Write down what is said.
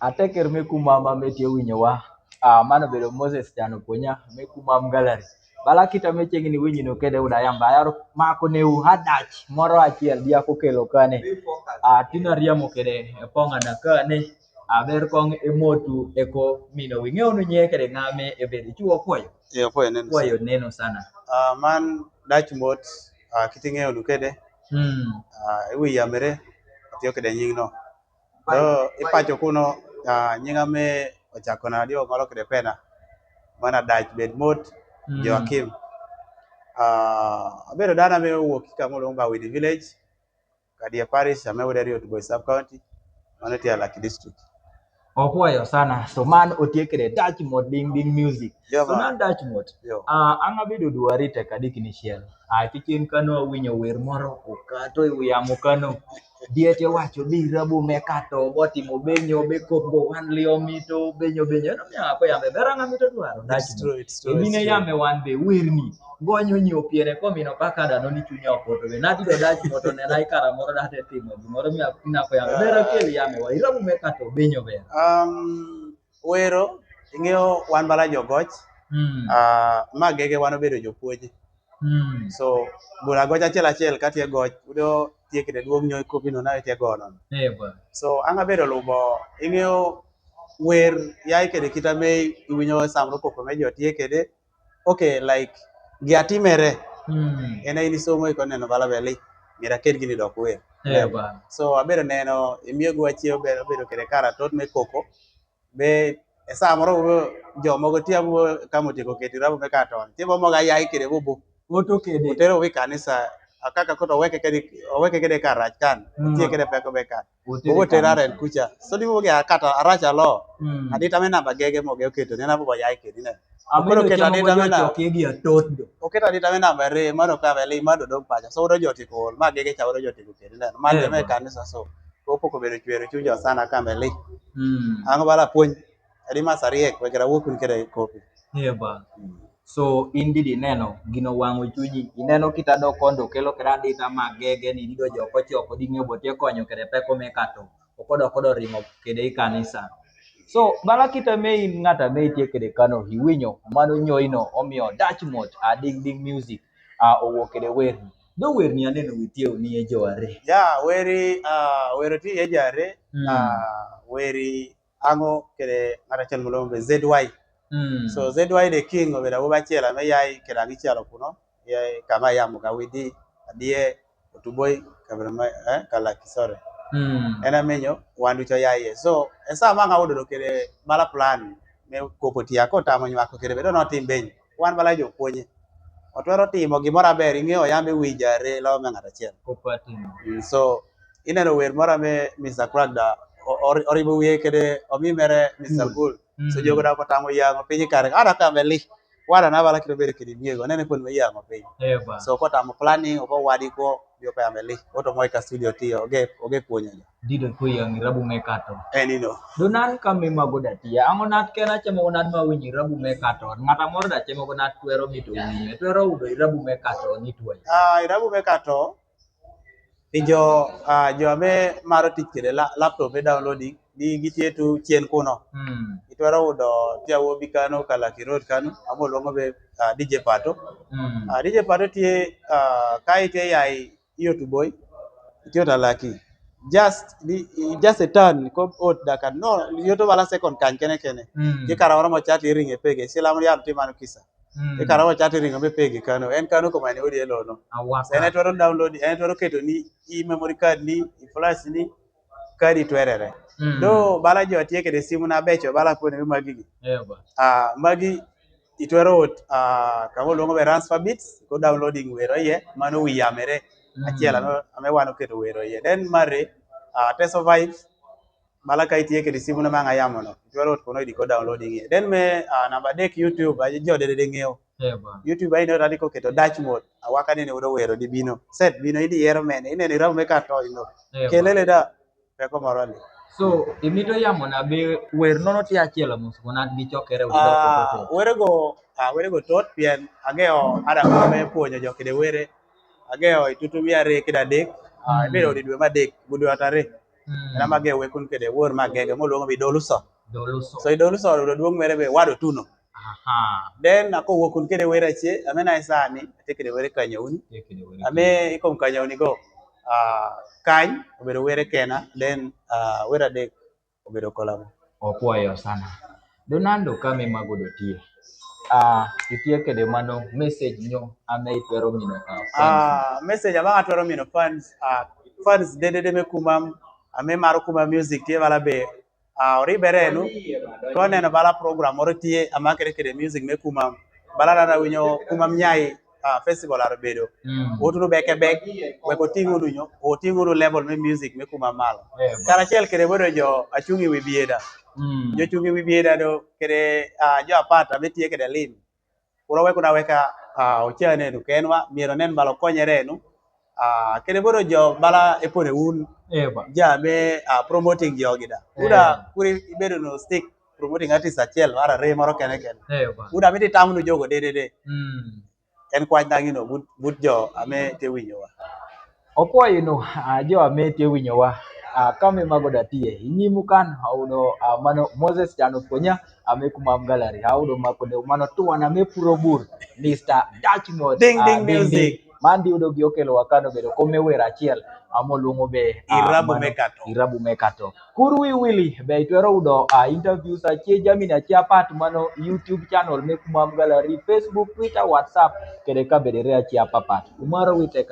Ateker me kumama metie winyowa. Mano bedo Moses Chano Punya me kumam gallery. Bala kita mechengni winyi no kede udayamba yaro mako ne hadach moro achiel dia kokelo kane. Tina riamo kede ponga na kane. Aber kong emotu eko mino wingeo no nye kede ngame ebedi chuo koyo. Yo po neno Koyo neno sana. Man Dutch mot kiting'eyo nu kede iwi yamere atiyo kede nying no do ipacho kuno nyinga me ochako na dio malo kede pena mana Dutch bed mot Joakim abero dana me wuok kama luongo Widi village Kadia parish ame udari to Boy sub county mano tia Laki district. Okwayo sana. So man otiekere Dutch mode ding music. Yeah, so nan Dutch mode. Anga bedo duari te kadiki ni shiel. Chichen kano winyo wer moro okato yamo kano. Diete wacho di rabu mekato boti mo benyo be kopo wan lio mito benyo no mia ko yambe beranga mito duaro Dutch mode. It's true. Ebine yame wan be werni. Gonyo nyo piere komino paka da noni chunya opoto be nati do Dutch mode ne lai kara moro date timo moro mia pina ko yambe bera keli yame wa irabu mekato benyo be. Wero ing'eyo wan bala jogoch ma gege wan obedo jopuonje so bura goch achiel katie goch udo tiekre duong' nyoy kopino na tie gono so anga bedo lubo ing'eyo wer yai kede kitame iwinyo samro koko me jo tiekede okay like giatimere ena ini somo iko neno bala beli mira ked gini dok wer so abedo neno imiyo gwachio bedo kede kara tot me koko be esa moro jomogo tiamo kama otiko keti rabo me katon tibo moga yai kede bobo Oto kede utero wi kanisa akaka koto weke kede karach kan tie kede peko be kan bobo terare kucha so dibo ge akata aracha lo adita me namba gege moge oketo ne nabo yai kede ne ameno keta adita me na okegi atot do oketa adita me namba re mano ka bele mado dog pacha so udo jotiko ma gege cha udo jotiko kede ne mande me kanisa so opoko bedo chwero chujo sana kamele ango bala puonj adi masariek wekera wokun kede kopi so indidi neno gino wango chunyi ineno kitado kondo kelo kera dita magege ni dido joko choko ding'e botie konyo kede peko me kato okodo ringo kede kanisa so bala kita me ngata me tie kede kano hiwinyo mano nyoino omio Dutch mode ding music owo kede wer do wer ni aneno witie ni ejore weri ti ejare weri ango kede ngata chal mulombe ZY so ZY the king obeda wo bachiela me yai keda gichielo kuno yai kama yamo ka Widi adie otuboy kabra kala kisore ena menyo wandu cho yai so esa manga wodo kede bala plan me kopotia ko tamo nywako kede bedo notim benyo wan bala jo puonje otwero timo gimoro ber ing'eyo yambe wijare lo me ngata chiel so ineno wer moro me Mr. Kragda oribo wiye kede omimere Mr. Bull so jogo da potamo yango piny kare ara ka beli wara na bala kiro bere kidi miego nene pon me yango piny so potamo planning obo wadi ko yo pa beli oto moy ka studio tiyo oge puonyo dido ko yang rabu mekato enino donan kami magoda tia angonat kena chemo onat ma winyi rabu mekato ngata moro da chemo onat twero mitu winyi twero udo rabu mekato ni tuwa rabu mekato ijo jo ame maro tikere laptop e downloading di gitietu chien kuno itwero udo tiawo bikano kala kirot kanu amo longo be DJ Pato DJ Pato tie kai tie yai youtube boy tiota Laki just a turn ko ot daka no yoto bala second kan kene ke karawara mo chat ringe pege silamu yam timanu kisa e karawa chat ringe be pege kano en kanu ko mane odi elo no ene twero download ene twero keto ni i memory card ni i flash ni kadi twerere do bala jo tie kede simu na becho bala pone magi magi itwero kamo longo be transfer bits ko downloading wero ye mano wi yamere achiela ame wano keto wero ye den mare teso vibes bala kai tie kede simu na manga yamono itwero kono di ko downloading ye den me number dek YouTube jo de ngeo YouTube ai no radi ko keto Dutch mode awaka ne udo wero di bino set bino idi yero mene ine ni ramu me kato ino kelele da peko morali so imito yamona be wer nono ti achielo muskonat gi chokere udo werego tot pien ageo ada me puonyo jo kede were ageo itutu mi are kida dek bedo di dwe madek budu atare ena mage wekun kede wor magege moluongo bi doluso Doluso. so idoluso do duong mere be wado tuno Aha. then ako wokun kede wera che amena isani ate kede were kanyauni ame ikom kanyauni go kany obedo were kena then wera dek obedo kolabo. Opuoyo sana. Donando kame magodo tie. Itie kede mano message nyo ame itwero mino fans. Message aba atwero mino fans fans dede me kumam ame maro kuma music tie bala be oriberenu ko neno bala program moro tie amakere kede music me kumam bala dada winyo kumam nyai festival arbedo oturu beke weko tinguru nyo otinguru level me music me kumam malo karachiel kede bodo jo achungi wi bieda jo chungi wi bieda do kede jo apata betie kede lim kuro weko na weka ochane du kenwa miero nen balo konyere nu kede bodo jo bala epone un ja me promoting jogida uda kuri ibedo no stick promoting artist achiel mara re moro kene uda miti tamnu jogo dede en kwany dangino but jo ame te winyowa opuoyo no jo ame te winyowa kame magoda tie inyimu kan audo mano Moses Chano Punya ame kumam gallery audo makode mano tuana me puro bur Mr. Dutchmod ding music mandi udo giokelo wakano bedo kome wera achiel amoluongo be Irabu Mekato kuru wili be itwero udo interviews achie jamini achie apat mano YouTube channel me kumam gallery Facebook Twitter WhatsApp kede kabedere achie apapat umaro wite